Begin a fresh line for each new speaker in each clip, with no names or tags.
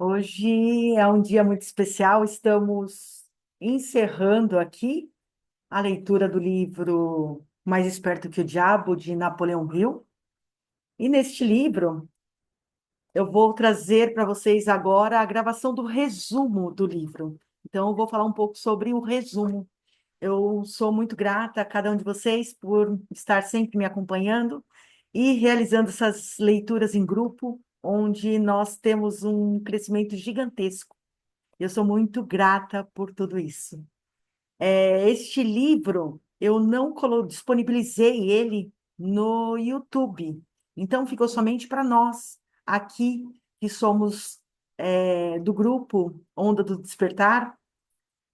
Hoje é um dia muito especial, estamos encerrando aqui a leitura do livro Mais Esperto que o Diabo, de Napoleão Hill. E neste livro, eu vou trazer para vocês agora a gravação do resumo do livro. Então, eu vou falar um pouco sobre o resumo. Eu sou muito grata a cada um de vocês por estar sempre me acompanhando e realizando essas leituras em grupo, onde nós temos um crescimento gigantesco. Eu sou muito grata por tudo isso. Este livro, eu não disponibilizei ele no YouTube, então ficou somente para nós, aqui, que somos do grupo Onda do Despertar,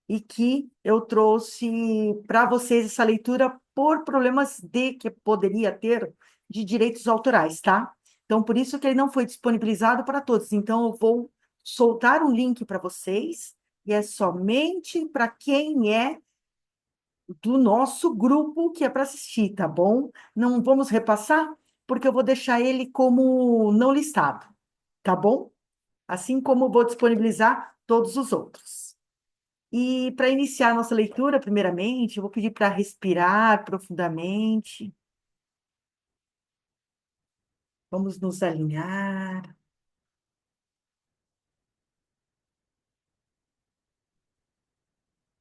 e que eu trouxe para vocês essa leitura por problemas que poderia ter de direitos autorais, tá? Então, por isso que ele não foi disponibilizado para todos. Então, eu vou soltar um link para vocês, e é somente para quem é do nosso grupo que é para assistir, tá bom? Não vamos repassar, porque eu vou deixar ele como não listado, tá bom? Assim como vou disponibilizar todos os outros. E para iniciar a nossa leitura, primeiramente, eu vou pedir para respirar profundamente. Vamos nos alinhar,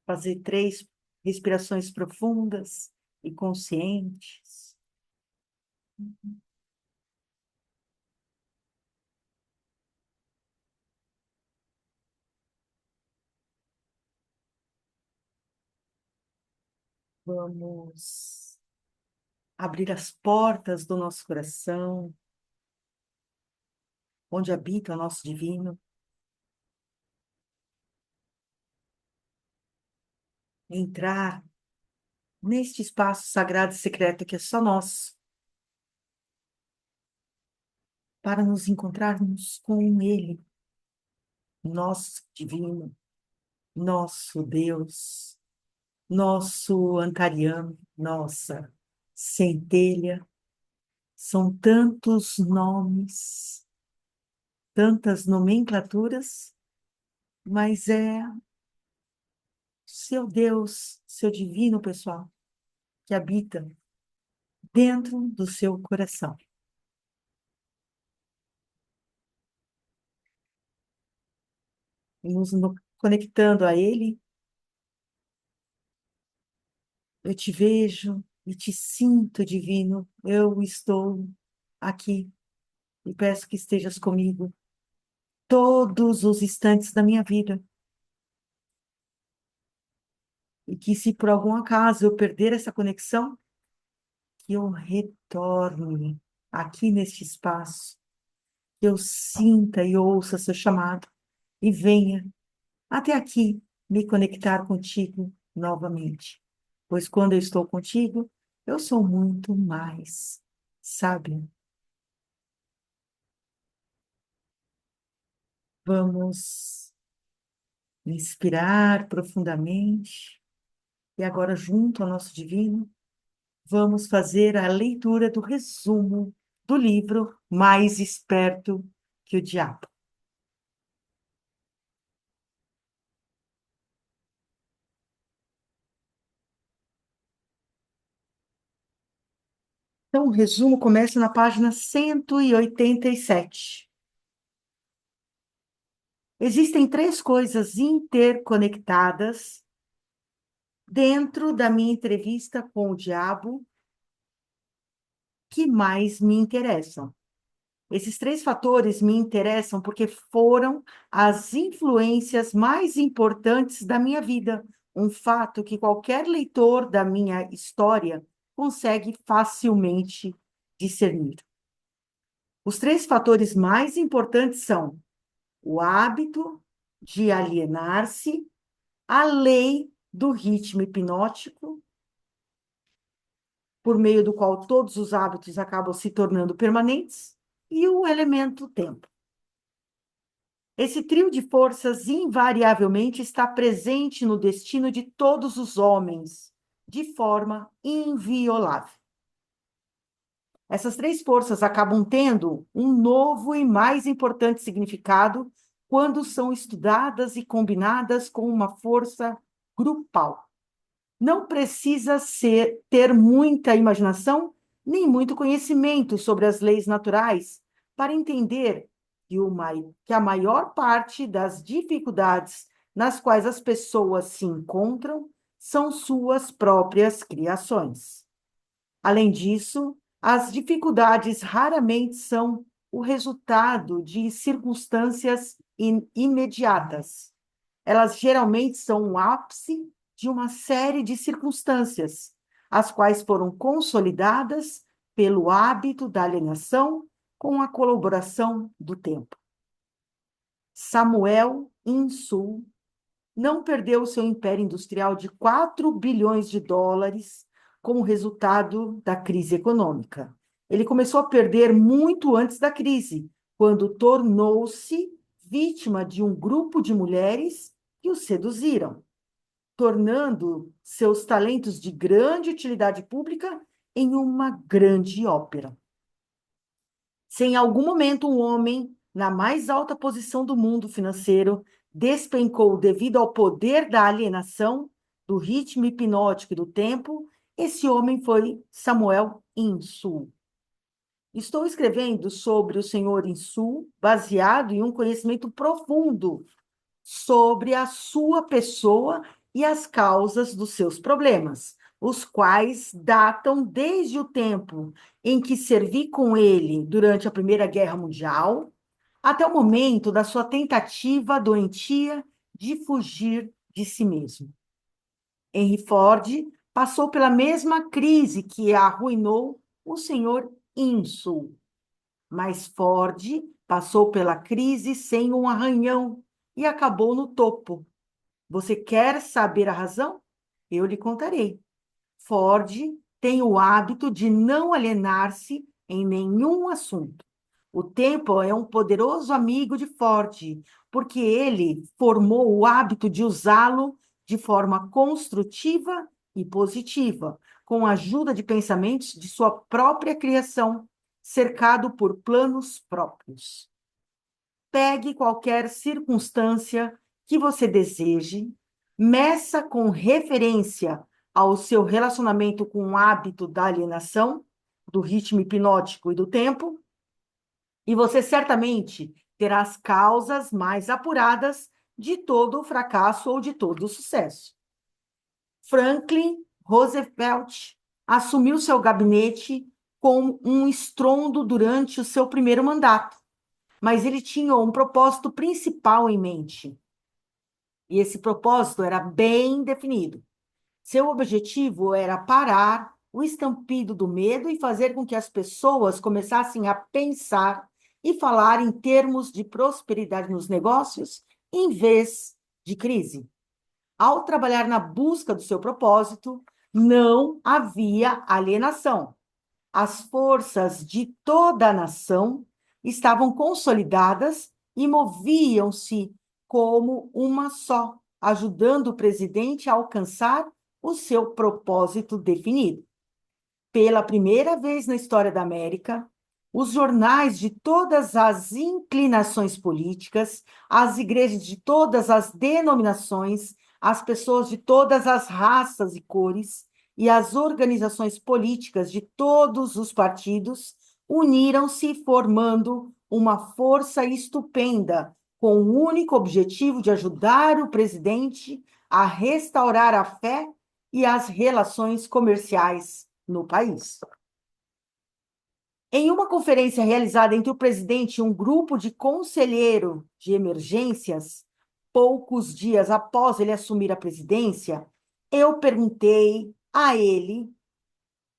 fazer 3 respirações profundas e conscientes. Vamos abrir as portas do nosso coração, onde habita o nosso divino, entrar neste espaço sagrado e secreto que é só nosso, para nos encontrarmos com Ele, nosso divino, nosso Deus, nosso Antariano, nossa centelha. São tantos nomes, tantas nomenclaturas, mas é seu Deus, seu divino pessoal, que habita dentro do seu coração. Conectando a Ele, eu te vejo e te sinto, divino. Eu estou aqui e peço que estejas comigo todos os instantes da minha vida. E que, se por algum acaso eu perder essa conexão, que eu retorne aqui neste espaço, que eu sinta e ouça seu chamado e venha até aqui me conectar contigo novamente. Pois quando eu estou contigo, eu sou muito mais sábio. Vamos inspirar profundamente e agora, junto ao nosso divino, vamos fazer a leitura do resumo do livro Mais Esperto que o Diabo. Então, o resumo começa na página 187. Existem 3 coisas interconectadas dentro da minha entrevista com o diabo que mais me interessam. Esses 3 fatores me interessam porque foram as influências mais importantes da minha vida, um fato que qualquer leitor da minha história consegue facilmente discernir. Os 3 fatores mais importantes são o hábito de alienar-se, a lei do ritmo hipnótico, por meio do qual todos os hábitos acabam se tornando permanentes, e o elemento tempo. Esse trio de forças invariavelmente está presente no destino de todos os homens, de forma inviolável. Essas 3 forças acabam tendo um novo e mais importante significado quando são estudadas e combinadas com uma força grupal. Não precisa ter muita imaginação nem muito conhecimento sobre as leis naturais para entender que a maior parte das dificuldades nas quais as pessoas se encontram são suas próprias criações. Além disso, as dificuldades raramente são o resultado de circunstâncias imediatas. Elas geralmente são o ápice de uma série de circunstâncias, as quais foram consolidadas pelo hábito da alienação com a colaboração do tempo. Samuel Insull não perdeu seu império industrial de 4 bilhões de dólares como resultado da crise econômica. Ele começou a perder muito antes da crise, quando tornou-se vítima de um grupo de mulheres que o seduziram, tornando seus talentos de grande utilidade pública em uma grande ópera. Se em algum momento um homem, na mais alta posição do mundo financeiro, despencou devido ao poder da alienação, do ritmo hipnótico e do tempo, esse homem foi Samuel Insull. Estou escrevendo sobre o senhor Insull, baseado em um conhecimento profundo sobre a sua pessoa e as causas dos seus problemas, os quais datam desde o tempo em que servi com ele durante a Primeira Guerra Mundial, até o momento da sua tentativa doentia de fugir de si mesmo. Henry Ford passou pela mesma crise que arruinou o senhor Insull, mas Ford passou pela crise sem um arranhão e acabou no topo. Você quer saber a razão? Eu lhe contarei. Ford tem o hábito de não alienar-se em nenhum assunto. O tempo é um poderoso amigo de Ford, porque ele formou o hábito de usá-lo de forma construtiva e positiva, com a ajuda de pensamentos de sua própria criação, cercado por planos próprios. Pegue qualquer circunstância que você deseje, meça com referência ao seu relacionamento com o hábito da alienação, do ritmo hipnótico e do tempo, e você certamente terá as causas mais apuradas de todo o fracasso ou de todo o sucesso. Franklin Roosevelt assumiu seu gabinete com um estrondo durante o seu primeiro mandato, mas ele tinha um propósito principal em mente. E esse propósito era bem definido. Seu objetivo era parar o estampido do medo e fazer com que as pessoas começassem a pensar e falar em termos de prosperidade nos negócios, em vez de crise. Ao trabalhar na busca do seu propósito, não havia alienação. As forças de toda a nação estavam consolidadas e moviam-se como uma só, ajudando o presidente a alcançar o seu propósito definido. Pela primeira vez na história da América, os jornais de todas as inclinações políticas, as igrejas de todas as denominações, as pessoas de todas as raças e cores e as organizações políticas de todos os partidos uniram-se formando uma força estupenda com o único objetivo de ajudar o presidente a restaurar a fé e as relações comerciais no país. Em uma conferência realizada entre o presidente e um grupo de conselheiro de emergências, poucos dias após ele assumir a presidência, eu perguntei a ele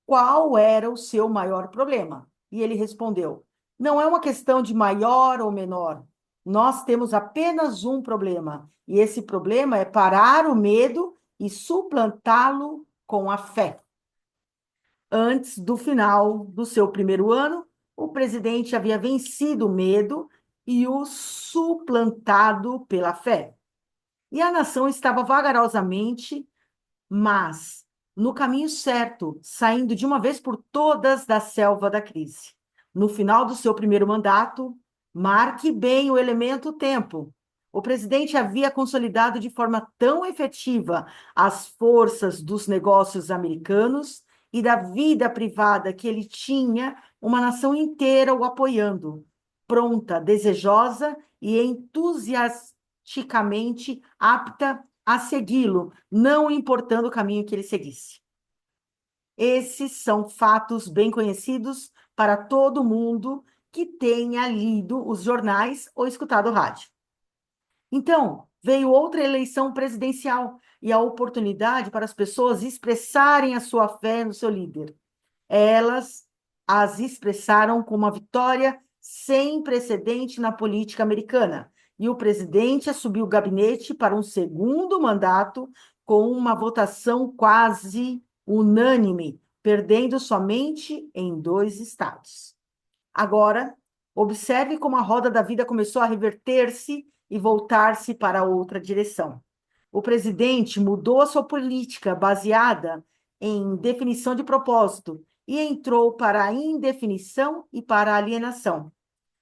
qual era o seu maior problema. E ele respondeu: não é uma questão de maior ou menor. Nós temos apenas um problema, e esse problema é parar o medo e suplantá-lo com a fé. Antes do final do seu primeiro ano, o presidente havia vencido o medo e o suplantado pela fé. E a nação estava vagarosamente, mas no caminho certo, saindo de uma vez por todas da selva da crise. No final do seu primeiro mandato, marque bem o elemento tempo. O presidente havia consolidado de forma tão efetiva as forças dos negócios americanos e da vida privada que ele tinha uma nação inteira o apoiando, pronta, desejosa e entusiasticamente apta a segui-lo, não importando o caminho que ele seguisse. Esses são fatos bem conhecidos para todo mundo que tenha lido os jornais ou escutado o rádio. Então, veio outra eleição presidencial e a oportunidade para as pessoas expressarem a sua fé no seu líder. Elas as expressaram com uma vitória sem precedente na política americana. E o presidente assumiu o gabinete para um segundo mandato com uma votação quase unânime, perdendo somente em 2 estados. Agora, observe como a roda da vida começou a reverter-se e voltar-se para outra direção. O presidente mudou a sua política baseada em definição de propósito e entrou para a indefinição e para a alienação.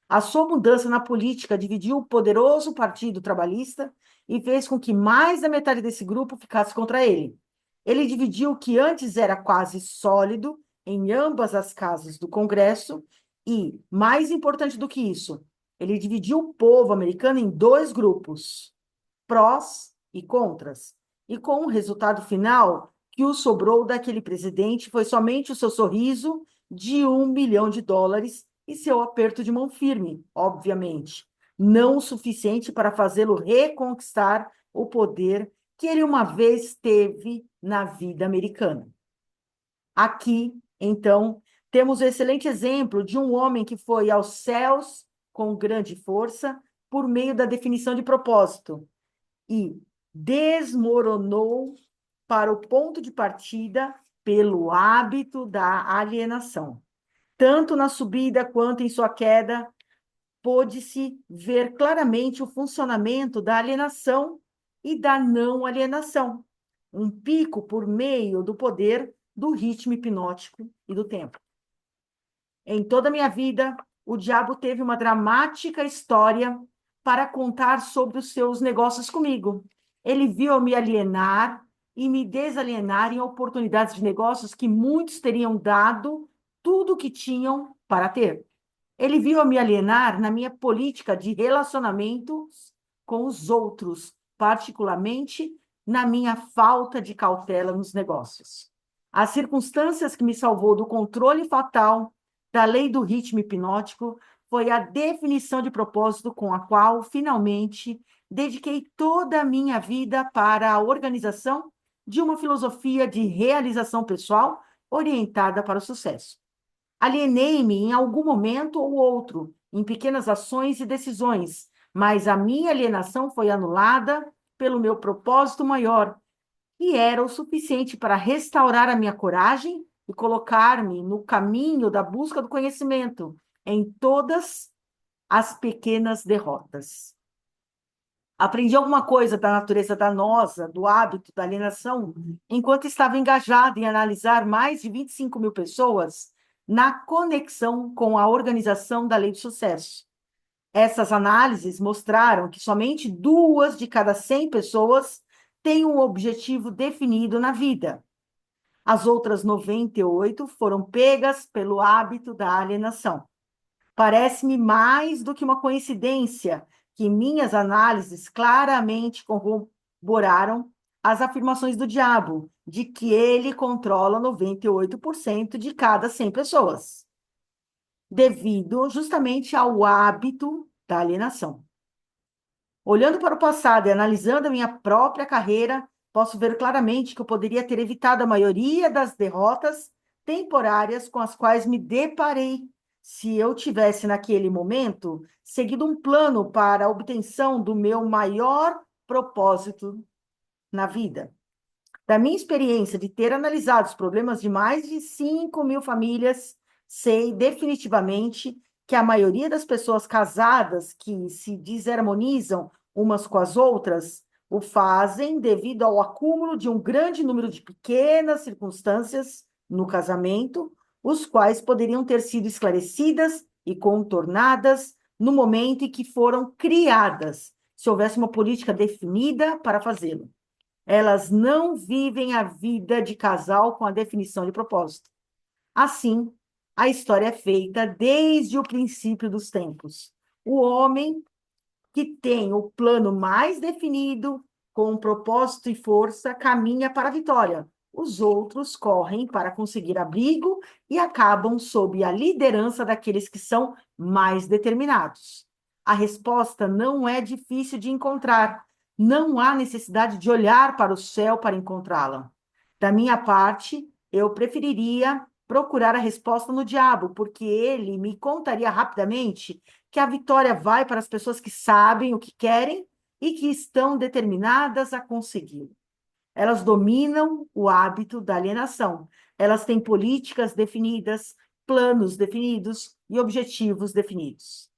A sua mudança na política dividiu o poderoso Partido Trabalhista e fez com que mais da metade desse grupo ficasse contra ele. Ele dividiu o que antes era quase sólido em ambas as casas do Congresso e, mais importante do que isso, ele dividiu o povo americano em 2 grupos, prós e contras. E com o resultado final, que o sobrou daquele presidente foi somente o seu sorriso de $1 milhão e seu aperto de mão firme, obviamente, não o suficiente para fazê-lo reconquistar o poder que ele uma vez teve na vida americana. Aqui, então, temos o excelente exemplo de um homem que foi aos céus com grande força por meio da definição de propósito e desmoronou para o ponto de partida pelo hábito da alienação. Tanto na subida quanto em sua queda, pôde-se ver claramente o funcionamento da alienação e da não alienação, um pico por meio do poder do ritmo hipnótico e do tempo. Em toda a minha vida, o diabo teve uma dramática história para contar sobre os seus negócios comigo. Ele viu eu me alienar e me desalienar em oportunidades de negócios que muitos teriam dado tudo o que tinham para ter. Ele viu eu me alienar na minha política de relacionamentos com os outros, particularmente na minha falta de cautela nos negócios. As circunstâncias que me salvou do controle fatal da lei do ritmo hipnótico foi a definição de propósito com a qual, finalmente, dediquei toda a minha vida para a organização de uma filosofia de realização pessoal orientada para o sucesso. Alienei-me em algum momento ou outro, em pequenas ações e decisões, mas a minha alienação foi anulada pelo meu propósito maior, que era o suficiente para restaurar a minha coragem e colocar-me no caminho da busca do conhecimento em todas as pequenas derrotas. Aprendi alguma coisa da natureza danosa, do hábito da alienação, enquanto estava engajado em analisar mais de 25 mil pessoas na conexão com a organização da lei do sucesso. Essas análises mostraram que somente 2 de cada 100 pessoas têm um objetivo definido na vida. As outras 98 foram pegas pelo hábito da alienação. Parece-me mais do que uma coincidência que minhas análises claramente corroboraram as afirmações do diabo, de que ele controla 98% de cada 100 pessoas, devido justamente ao hábito da alienação. Olhando para o passado e analisando a minha própria carreira, posso ver claramente que eu poderia ter evitado a maioria das derrotas temporárias com as quais me deparei se eu tivesse, naquele momento, seguido um plano para a obtenção do meu maior propósito na vida. Da minha experiência de ter analisado os problemas de mais de 5 mil famílias, sei definitivamente que a maioria das pessoas casadas que se desarmonizam umas com as outras o fazem devido ao acúmulo de um grande número de pequenas circunstâncias no casamento, os quais poderiam ter sido esclarecidas e contornadas no momento em que foram criadas, se houvesse uma política definida para fazê-lo. Elas não vivem a vida de casal com a definição de propósito. Assim, a história é feita desde o princípio dos tempos. O homem que tem o plano mais definido, com propósito e força, caminha para a vitória. Os outros correm para conseguir abrigo e acabam sob a liderança daqueles que são mais determinados. A resposta não é difícil de encontrar. Não há necessidade de olhar para o céu para encontrá-la. Da minha parte, eu preferiria procurar a resposta no diabo, porque ele me contaria rapidamente que a vitória vai para as pessoas que sabem o que querem e que estão determinadas a consegui-lo. Elas dominam o hábito da alienação. Elas têm políticas definidas, planos definidos e objetivos definidos.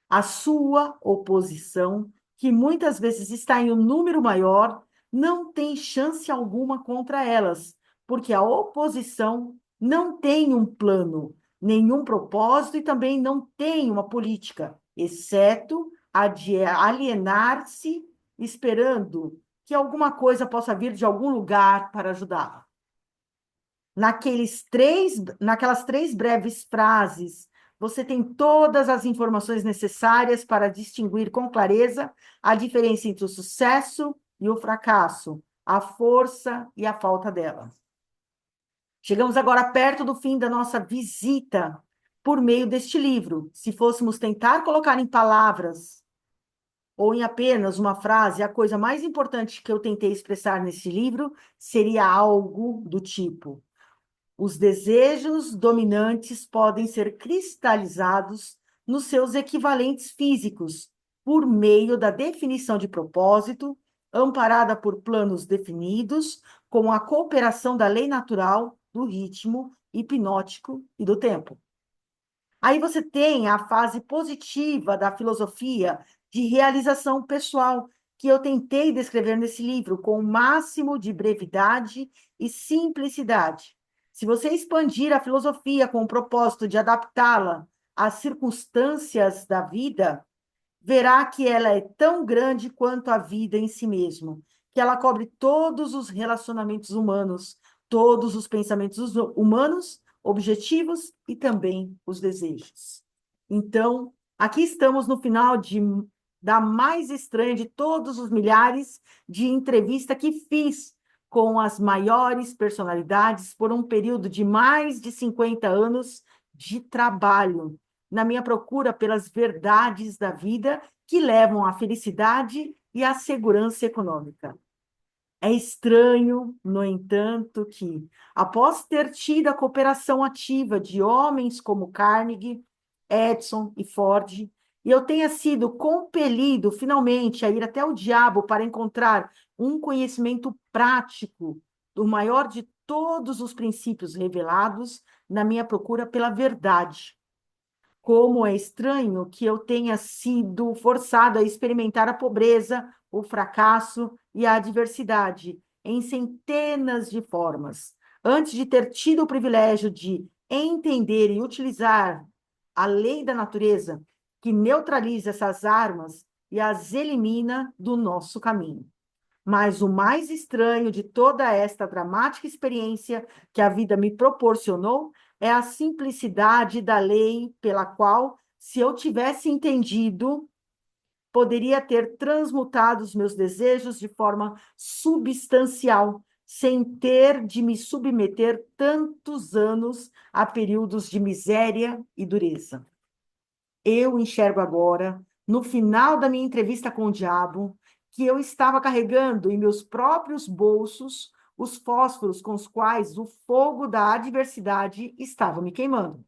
A sua oposição, que muitas vezes está em um número maior, não tem chance alguma contra elas, porque a oposição não tem um plano, nenhum propósito e também não tem uma política, exceto a de alienar-se, esperando que alguma coisa possa vir de algum lugar para ajudá-la. Naquelas três breves frases, você tem todas as informações necessárias para distinguir com clareza a diferença entre o sucesso e o fracasso, a força e a falta dela. Chegamos agora perto do fim da nossa visita por meio deste livro. Se fôssemos tentar colocar em palavras ou em apenas uma frase, a coisa mais importante que eu tentei expressar nesse livro seria algo do tipo: os desejos dominantes podem ser cristalizados nos seus equivalentes físicos, por meio da definição de propósito, amparada por planos definidos, com a cooperação da lei natural, do ritmo hipnótico e do tempo. Aí você tem a fase positiva da filosofia de realização pessoal, que eu tentei descrever nesse livro com o máximo de brevidade e simplicidade. Se você expandir a filosofia com o propósito de adaptá-la às circunstâncias da vida, verá que ela é tão grande quanto a vida em si mesmo, que ela cobre todos os relacionamentos humanos, todos os pensamentos humanos, objetivos e também os desejos. Então, aqui estamos no final da mais estranha de todos os milhares de entrevistas que fiz com as maiores personalidades por um período de mais de 50 anos de trabalho, na minha procura pelas verdades da vida que levam à felicidade e à segurança econômica. É estranho, no entanto, que, após ter tido a cooperação ativa de homens como Carnegie, Edison e Ford, e eu tenha sido compelido, finalmente, a ir até o diabo para encontrar um conhecimento prático do maior de todos os princípios revelados na minha procura pela verdade. Como é estranho que eu tenha sido forçado a experimentar a pobreza, o fracasso e a adversidade em centenas de formas, antes de ter tido o privilégio de entender e utilizar a lei da natureza que neutraliza essas armas e as elimina do nosso caminho. Mas o mais estranho de toda esta dramática experiência que a vida me proporcionou é a simplicidade da lei pela qual, se eu tivesse entendido, poderia ter transmutado os meus desejos de forma substancial, sem ter de me submeter tantos anos a períodos de miséria e dureza. Eu enxergo agora, no final da minha entrevista com o diabo, que eu estava carregando em meus próprios bolsos os fósforos com os quais o fogo da adversidade estava me queimando.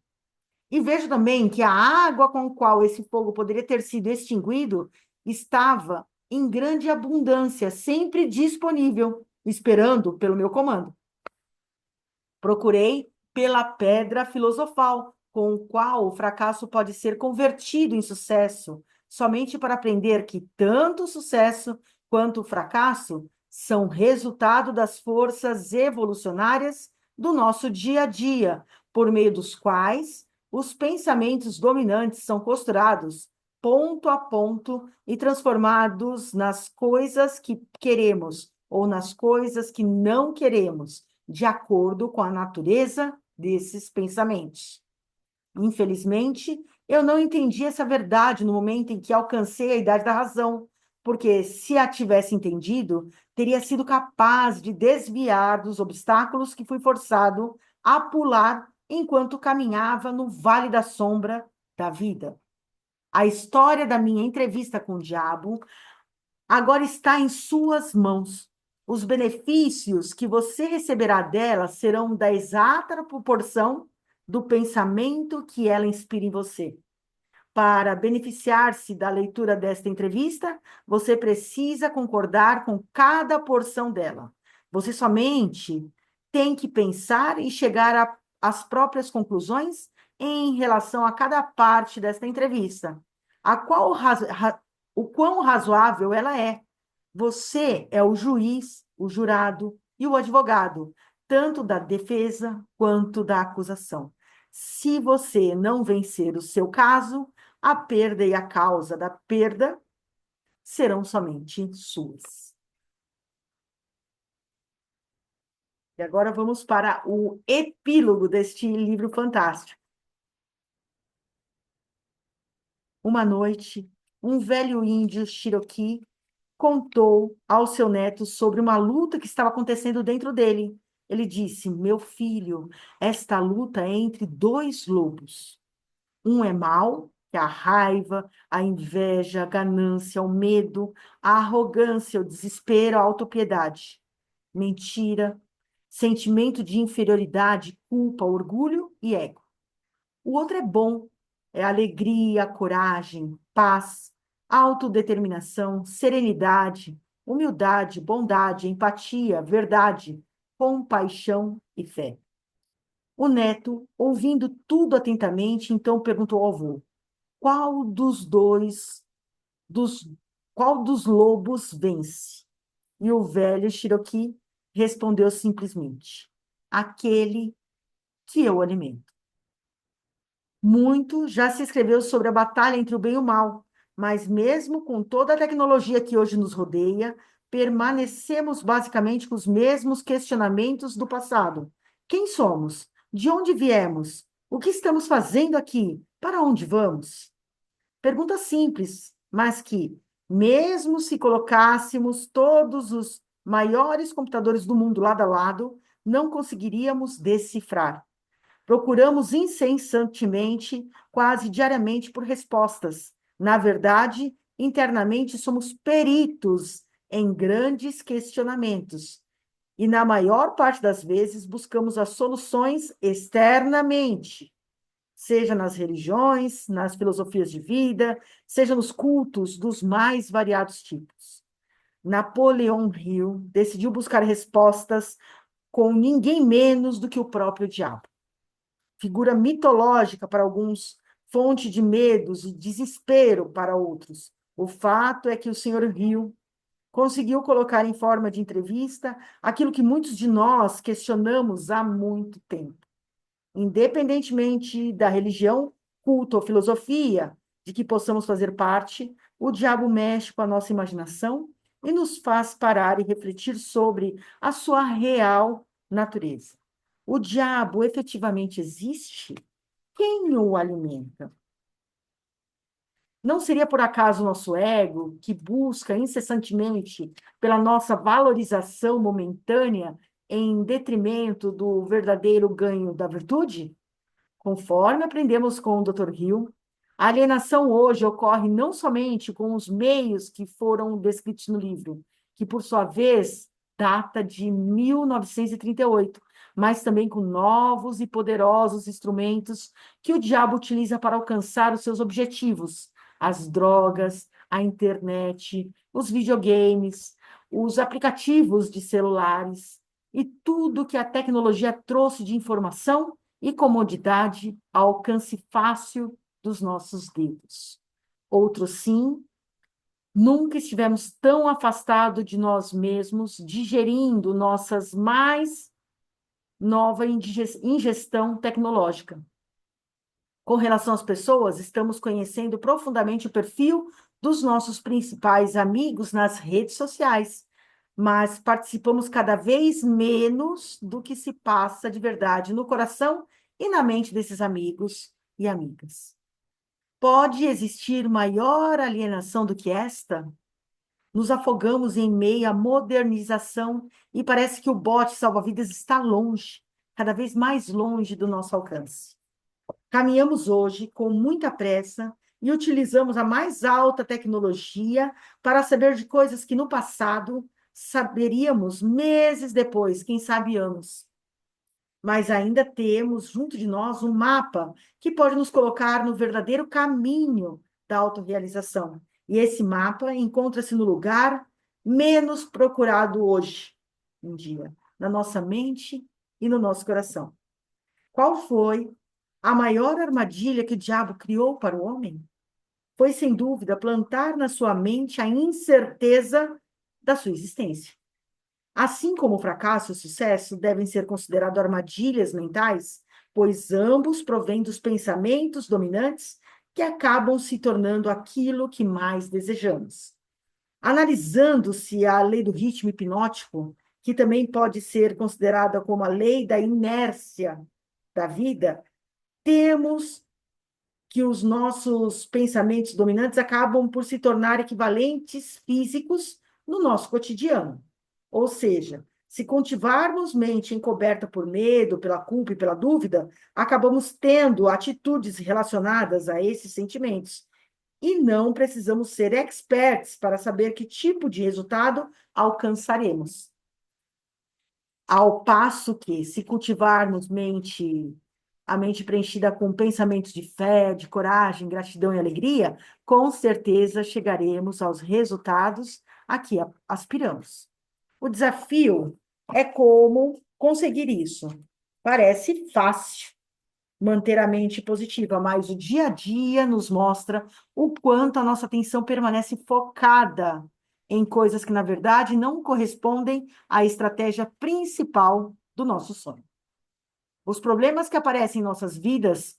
E vejo também que a água com a qual esse fogo poderia ter sido extinguido estava em grande abundância, sempre disponível, esperando pelo meu comando. Procurei pela pedra filosofal, com o qual o fracasso pode ser convertido em sucesso, somente para aprender que tanto o sucesso quanto o fracasso são resultado das forças evolucionárias do nosso dia a dia, por meio dos quais os pensamentos dominantes são costurados ponto a ponto e transformados nas coisas que queremos ou nas coisas que não queremos, de acordo com a natureza desses pensamentos. Infelizmente, eu não entendi essa verdade no momento em que alcancei a idade da razão, porque se a tivesse entendido, teria sido capaz de desviar dos obstáculos que fui forçado a pular enquanto caminhava no vale da sombra da vida. A história da minha entrevista com o diabo agora está em suas mãos. Os benefícios que você receberá dela serão da exata proporção do pensamento que ela inspira em você. Para beneficiar-se da leitura desta entrevista, você precisa concordar com cada porção dela. Você somente tem que pensar e chegar às próprias conclusões em relação a cada parte desta entrevista. A qual o quão razoável ela é. Você é o juiz, o jurado e o advogado, tanto da defesa quanto da acusação. Se você não vencer o seu caso, a perda e a causa da perda serão somente suas. E agora vamos para o epílogo deste livro fantástico. Uma noite, um velho índio Cherokee contou ao seu neto sobre uma luta que estava acontecendo dentro dele. Ele disse: Meu filho, esta luta é entre dois lobos. Um é mau, que é a raiva, a inveja, a ganância, o medo, a arrogância, o desespero, a autopiedade, mentira, sentimento de inferioridade, culpa, orgulho e ego. O outro é bom, é alegria, coragem, paz, autodeterminação, serenidade, humildade, bondade, empatia, verdade, compaixão e fé. O neto, ouvindo tudo atentamente, então perguntou ao avô: qual dos dois, dos, qual dos lobos vence? E o velho Cherokee respondeu simplesmente: aquele que eu alimento. Muito já se escreveu sobre a batalha entre o bem e o mal, mas mesmo com toda a tecnologia que hoje nos rodeia, permanecemos basicamente com os mesmos questionamentos do passado. Quem somos? De onde viemos? O que estamos fazendo aqui? Para onde vamos? Pergunta simples, mas que, mesmo se colocássemos todos os maiores computadores do mundo lado a lado, não conseguiríamos decifrar. Procuramos incessantemente, quase diariamente, por respostas. Na verdade, internamente somos peritos em grandes questionamentos. E, na maior parte das vezes, buscamos as soluções externamente, seja nas religiões, nas filosofias de vida, seja nos cultos dos mais variados tipos. Napoleão Hill decidiu buscar respostas com ninguém menos do que o próprio diabo. Figura mitológica para alguns, fonte de medos e desespero para outros. O fato é que o Sr. Hill conseguiu colocar em forma de entrevista aquilo que muitos de nós questionamos há muito tempo. Independentemente da religião, culto ou filosofia de que possamos fazer parte, o diabo mexe com a nossa imaginação e nos faz parar e refletir sobre a sua real natureza. O diabo efetivamente existe? Quem o alimenta? Não seria por acaso o nosso ego, que busca incessantemente pela nossa valorização momentânea em detrimento do verdadeiro ganho da virtude? Conforme aprendemos com o Dr. Hill, a alienação hoje ocorre não somente com os meios que foram descritos no livro, que, por sua vez, data de 1938, mas também com novos e poderosos instrumentos que o diabo utiliza para alcançar os seus objetivos: as drogas, a internet, os videogames, os aplicativos de celulares e tudo que a tecnologia trouxe de informação e comodidade ao alcance fácil dos nossos dedos. Outro sim, nunca estivemos tão afastados de nós mesmos, digerindo nossas mais nova ingestão tecnológica. Com relação às pessoas, estamos conhecendo profundamente o perfil dos nossos principais amigos nas redes sociais, mas participamos cada vez menos do que se passa de verdade no coração e na mente desses amigos e amigas. Pode existir maior alienação do que esta? Nos afogamos em meio à modernização e parece que o bote salva-vidas está longe, cada vez mais longe do nosso alcance. Caminhamos hoje com muita pressa e utilizamos a mais alta tecnologia para saber de coisas que no passado saberíamos meses depois, quem sabe anos. Mas ainda temos junto de nós um mapa que pode nos colocar no verdadeiro caminho da autorrealização. E esse mapa encontra-se no lugar menos procurado hoje em dia, na nossa mente e no nosso coração. Qual foi a maior armadilha que o diabo criou para o homem? Foi, sem dúvida, plantar na sua mente a incerteza da sua existência. Assim como o fracasso e o sucesso devem ser considerados armadilhas mentais, pois ambos provêm dos pensamentos dominantes que acabam se tornando aquilo que mais desejamos. Analisando-se a lei do ritmo hipnótico, que também pode ser considerada como a lei da inércia da vida, temos que os nossos pensamentos dominantes acabam por se tornar equivalentes físicos no nosso cotidiano. Ou seja, se cultivarmos mente encoberta por medo, pela culpa e pela dúvida, acabamos tendo atitudes relacionadas a esses sentimentos. E não precisamos ser experts para saber que tipo de resultado alcançaremos. Ao passo que, se cultivarmos a mente preenchida com pensamentos de fé, de coragem, gratidão e alegria, com certeza chegaremos aos resultados a que aspiramos. O desafio é como conseguir isso. Parece fácil manter a mente positiva, mas o dia a dia nos mostra o quanto a nossa atenção permanece focada em coisas que, na verdade, não correspondem à estratégia principal do nosso sonho. Os problemas que aparecem em nossas vidas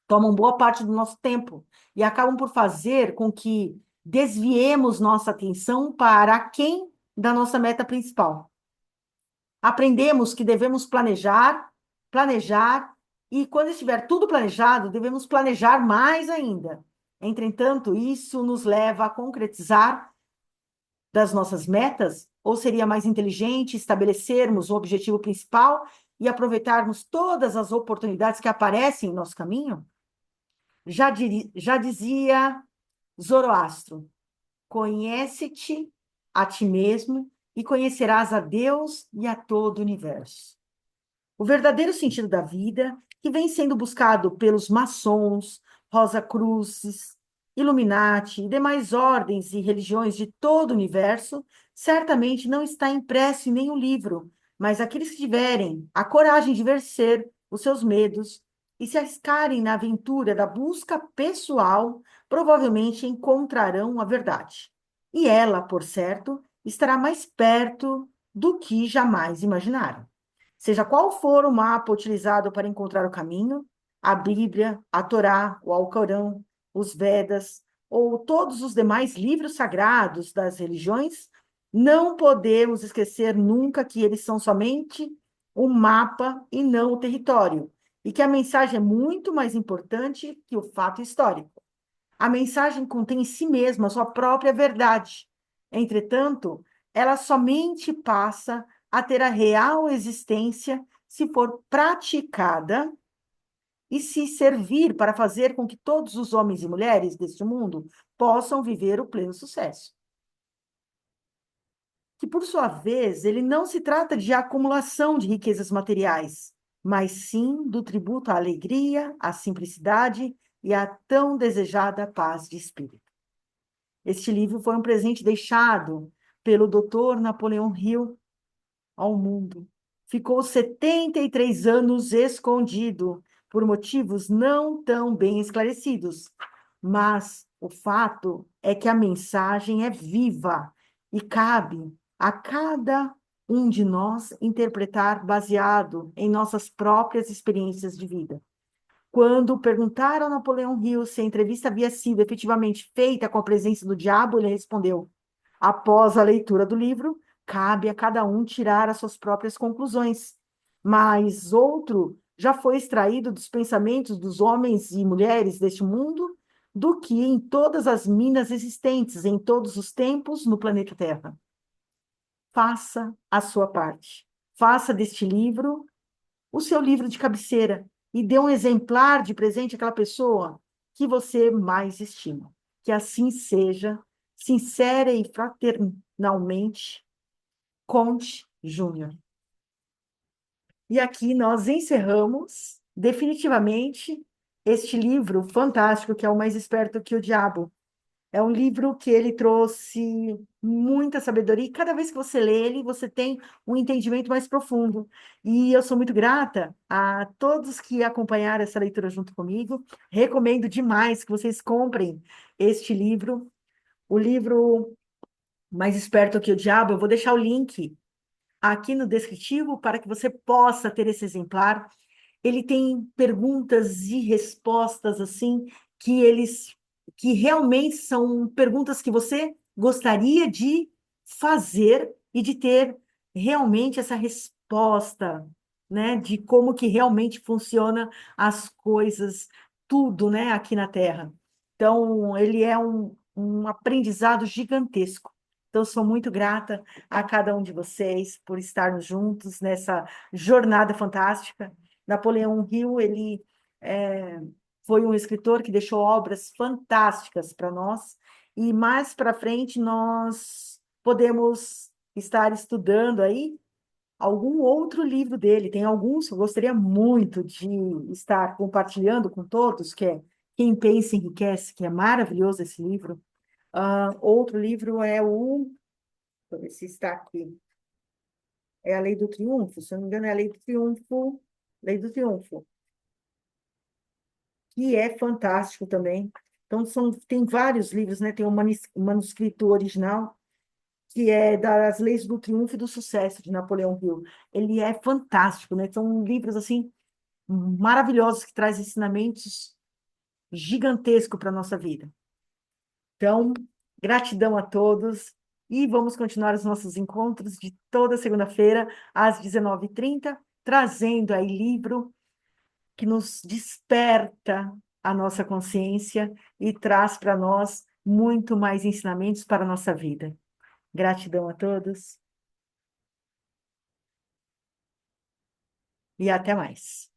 tomam boa parte do nosso tempo e acabam por fazer com que desviemos nossa atenção para quem da nossa meta principal. Aprendemos que devemos planejar, e quando estiver tudo planejado, devemos planejar mais ainda. Entretanto, isso nos leva a concretizar das nossas metas, ou seria mais inteligente estabelecermos o objetivo principal e aproveitarmos todas as oportunidades que aparecem em nosso caminho? Já dizia Zoroastro: conhece-te a ti mesmo e conhecerás a Deus e a todo o universo. O verdadeiro sentido da vida, que vem sendo buscado pelos maçons, Rosa-Cruzes, Illuminati e demais ordens e religiões de todo o universo, certamente não está impresso em nenhum livro, mas aqueles que tiverem a coragem de vencer os seus medos e se arriscarem na aventura da busca pessoal, provavelmente encontrarão a verdade. E ela, por certo, estará mais perto do que jamais imaginaram. Seja qual for o mapa utilizado para encontrar o caminho, a Bíblia, a Torá, o Alcorão, os Vedas ou todos os demais livros sagrados das religiões, não podemos esquecer nunca que eles são somente um mapa e não o território, e que a mensagem é muito mais importante que o fato histórico. A mensagem contém em si mesma a sua própria verdade. Entretanto, ela somente passa a ter a real existência se for praticada e se servir para fazer com que todos os homens e mulheres deste mundo possam viver o pleno sucesso. Que, por sua vez, ele não se trata de acumulação de riquezas materiais, mas sim do tributo à alegria, à simplicidade e à tão desejada paz de espírito. Este livro foi um presente deixado pelo Dr. Napoleão Hill ao mundo. Ficou 73 anos escondido, por motivos não tão bem esclarecidos. Mas o fato é que a mensagem é viva e cabe a cada um de nós interpretar baseado em nossas próprias experiências de vida. Quando perguntaram a Napoleão Hill se a entrevista havia sido efetivamente feita com a presença do diabo, ele respondeu: após a leitura do livro, cabe a cada um tirar as suas próprias conclusões. Mas outro já foi extraído dos pensamentos dos homens e mulheres deste mundo do que em todas as minas existentes em todos os tempos no planeta Terra. Faça a sua parte. Faça deste livro o seu livro de cabeceira e dê um exemplar de presente àquela pessoa que você mais estima. Que assim seja, sincera e fraternalmente, Conte Júnior. E aqui nós encerramos definitivamente este livro fantástico que é O Mais Esperto que o Diabo. É um livro que ele trouxe muita sabedoria, e cada vez que você lê ele, você tem um entendimento mais profundo. E eu sou muito grata a todos que acompanharam essa leitura junto comigo. Recomendo demais que vocês comprem este livro, o livro Mais Esperto que o Diabo. Eu vou deixar o link aqui no descritivo para que você possa ter esse exemplar. Ele tem perguntas e respostas assim que realmente são perguntas que você gostaria de fazer e de ter realmente essa resposta, né, de como que realmente funciona as coisas, tudo, né, aqui na Terra. Então, ele é um aprendizado gigantesco. Então, sou muito grata a cada um de vocês por estarmos juntos nessa jornada fantástica. Napoleão Hill, ele é, foi um escritor que deixou obras fantásticas para nós, e mais para frente nós podemos estar estudando aí algum outro livro dele. Tem alguns que eu gostaria muito de estar compartilhando com todos, que é Quem Pensa Enriquece, que é maravilhoso esse livro. Outro livro é deixa eu ver se está aqui, é A Lei do Triunfo, se eu não me engano, é A Lei do Triunfo, Lei do Triunfo, que é fantástico também. Então, tem vários livros, né? Tem um manuscrito original, que é das Leis do Triunfo e do Sucesso, de Napoleão Hill. Ele é fantástico, né? São livros, assim, maravilhosos, que trazem ensinamentos gigantescos para a nossa vida. Então, gratidão a todos e vamos continuar os nossos encontros de toda segunda-feira, às 19h30, trazendo aí livro que nos desperta a nossa consciência e traz para nós muito mais ensinamentos para a nossa vida. Gratidão a todos e até mais.